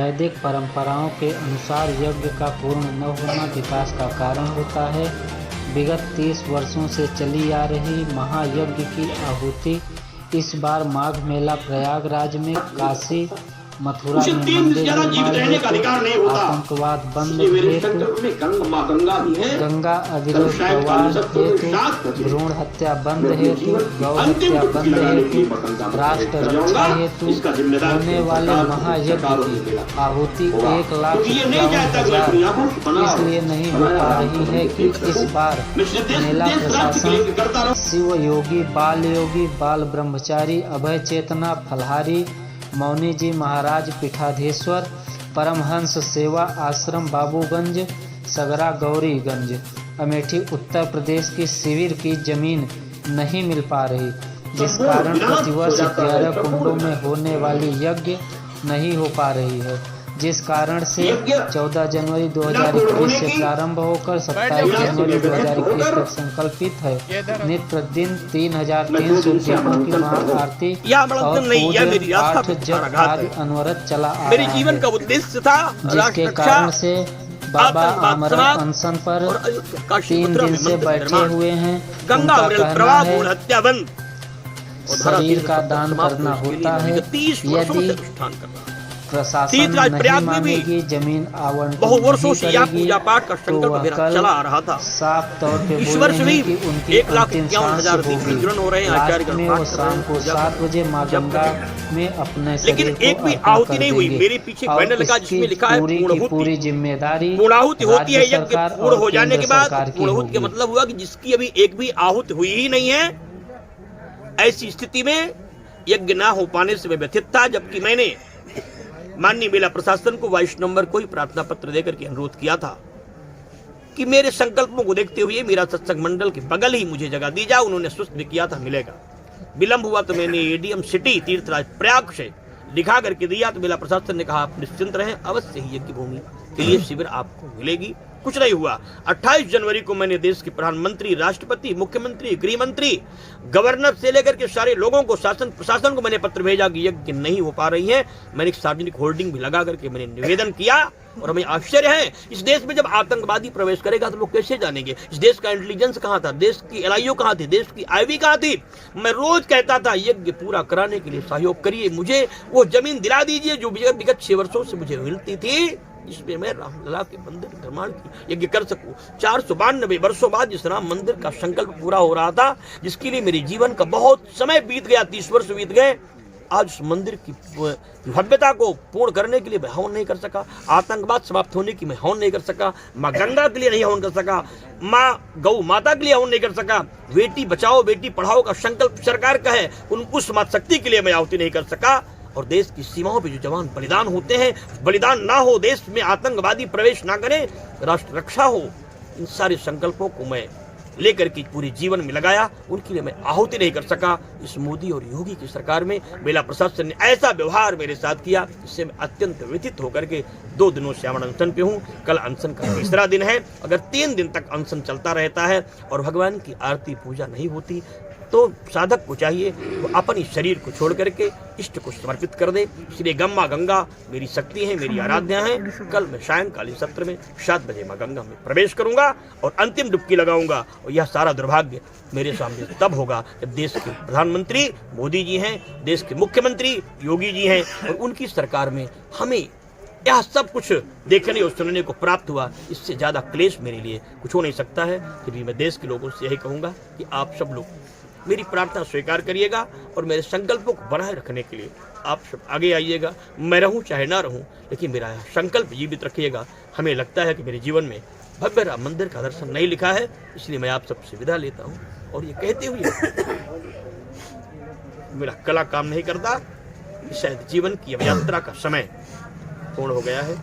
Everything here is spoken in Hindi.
वैदिक परंपराओं के अनुसार यज्ञ का पूर्ण न होना विकास का कारण होता है। विगत 30 वर्षों से चली आ रही महायज्ञ की आहुति इस बार माघ मेला प्रयागराज में, काशी मथुरा में मंदिर निर्माण हेतु, आतंकवाद बंद हेतु, गंगा अविरोध प्रवाह हेतु, भ्रूण हत्या बंद हेतु, गौ हत्या बंद हेतु, राष्ट्र रक्षा हेतु होने वाले महायज्ञ की आहुति 1,51,000 इसलिए नहीं हो पा रही है कि इस बार मेला प्रशासन शिव योगी, बाल ब्रह्मचारी, अभय चेतना फलहारी, मौनी जी महाराज पीठाधीश्वर, परमहंस सेवा आश्रम बाबूगंज, सगरा गौरीगंज, अमेठी उत्तर प्रदेश की शिविर की जमीन नहीं मिल पा रही, जिस कारण प्रतिवर्ष 11 कुंडों में होने वाली यज्ञ नहीं हो पा रही है, जिस कारण से 14 जनवरी 2021 से प्रारंभ होकर 27 जनवरी 2021 तक संकल्पित है। नित्य प्रतिदिन 3,300 दीपों की महाआरती और पूजन 8 जप आदि अनवरत चला आ रहा है, जिसके कारण से बाबा आमरण अनशन पर 3 दिन से बैठे हुए हैं। उनका कहना है शरीर का दान करना होता है, यदि प्रशासन नहीं मानेगी, जमीन आवंटन नहीं करेगी, तो वह कल साफ तौर पे बोल रहे हैं कि उनकी अंतिम सांस होगी। लास्ट में वो शाम को 7 बजे माँ गंगा में अपने शरीर को अर्पण कर देंगे और इसकी पूरी की पूरी जिम्मेदारी राज्य सरकार और केंद्र सरकार की होगी। मतलब हुआ कि जिसकी अभी एक भी आहुति हुई ही नहीं है, ऐसी स्थिति में यज्ञ ना हो पाने से मैं व्यथित था, जबकि मैंने माननीय मेला प्रशासन को 22 नवंबर को ही प्रार्थना पत्र देकर के अनुरोध किया था कि मेरे संकल्पों को देखते हुए मेरा सत्संग मंडल के बगल ही मुझे जगह दी जाए। उन्होंने सुस्त भी किया था मिलेगा। विलंब हुआ तो मैंने एडीएम सिटी तीर्थराज प्रयाग से लिखा करके दिया, तो मेला प्रशासन ने कहा आप निश्चिंत रहें, अवश्य ही यज्ञ भूमि के लिए शिविर आपको मिलेगी। कुछ नहीं हुआ। 28 जनवरी को मैंने देश के प्रधानमंत्री, राष्ट्रपति, मुख्यमंत्री, गृह मंत्री, गवर्नर से लेकर के सारे लोगों को, शासन प्रशासन को मैंने पत्र भेजा कि यज्ञ नहीं हो पा रही है। मैंने एक सार्वजनिक होर्डिंग भी लगा करके मैंने निवेदन किया। और हमें आश्चर्य है, इस देश में जब आतंकवादी प्रवेश करेगा तो लोग कैसे जानेंगे? इस देश का इंटेलिजेंस कहाँ था? देश की एलआईओ कहाँ थी? देश की आईबी कहाँ थी? मैं रोज कहता था यज्ञ पूरा कराने के लिए सहयोग करिए, मुझे वो जमीन दिला दीजिए जो विगत 6 वर्षों से मुझे मिलती थी, जिसमें मैं रामलला के मंदिर निर्माण की यज्ञ कर सकूं। 492 वर्षों बाद जिस राम मंदिर का संकल्प पूरा हो रहा था, जिसके लिए मेरे जीवन का बहुत समय बीत गया, 30 वर्ष बीत गए, आज उस मंदिर की भव्यता को पूर्ण करने के लिए मैं हवन नहीं कर सका, आतंकवाद समाप्त होने की मैं हवन नहीं कर सका, माँ गंगा के लिए नहीं हवन कर सका, माँ गौ माता के लिए हवन नहीं कर सका, बेटी बचाओ बेटी पढ़ाओ का संकल्प सरकार का है, उस मात शक्ति के लिए मैं आहुति नहीं कर सका। और देश की सीमाओं पे जो जवान बलिदान होते हैं, बलिदान ना हो, देश में आतंकवादी प्रवेश ना करें, राष्ट्र रक्षा हो, इन सारे संकल्पों को मैं लेकर के पूरे जीवन में लगाया, उनके लिए मैं आहुति नहीं कर सका। इस मोदी और योगी की सरकार में मेला प्रशासन ने ऐसा व्यवहार मेरे साथ किया, इससे मैं अत्यंत व्यथित होकर के 2 दिनों से अनशन पे हूँ। कल अनशन का 3रा दिन है। अगर 3 दिन तक अनशन चलता रहता है और भगवान की आरती पूजा नहीं होती, तो साधक को चाहिए वो अपनी शरीर को छोड़ करके इष्ट को समर्पित कर दे। इसलिए गम्मा गंगा मेरी शक्ति है, मेरी आराधना है। कल मैं सायंकालीन सत्र में 7 बजे माँ गंगा में प्रवेश करूंगा और अंतिम डुबकी लगाऊंगा। और यह सारा दुर्भाग्य मेरे सामने तब होगा जब देश के प्रधानमंत्री मोदी जी हैं, देश के मुख्यमंत्री योगी जी हैं, और उनकी सरकार में हमें यह सब कुछ देखने और सुनने को प्राप्त हुआ। इससे ज़्यादा क्लेश मेरे लिए कुछ हो नहीं सकता है। फिर भी मैं देश के लोगों से यही कहूँगा कि आप सब लोग मेरी प्रार्थना स्वीकार करिएगा और मेरे संकल्पों को बनाए रखने के लिए आप सब आगे आइएगा। मैं रहूं चाहे ना रहूं, लेकिन मेरा संकल्प जीवित रखिएगा। हमें लगता है कि मेरे जीवन में भव्य राम मंदिर का दर्शन नहीं लिखा है, इसलिए मैं आप सबसे विदा लेता हूं। और ये कहते हुए मेरा कला काम नहीं करता, शायद जीवन की अब यात्रा का समय पूर्ण हो गया है।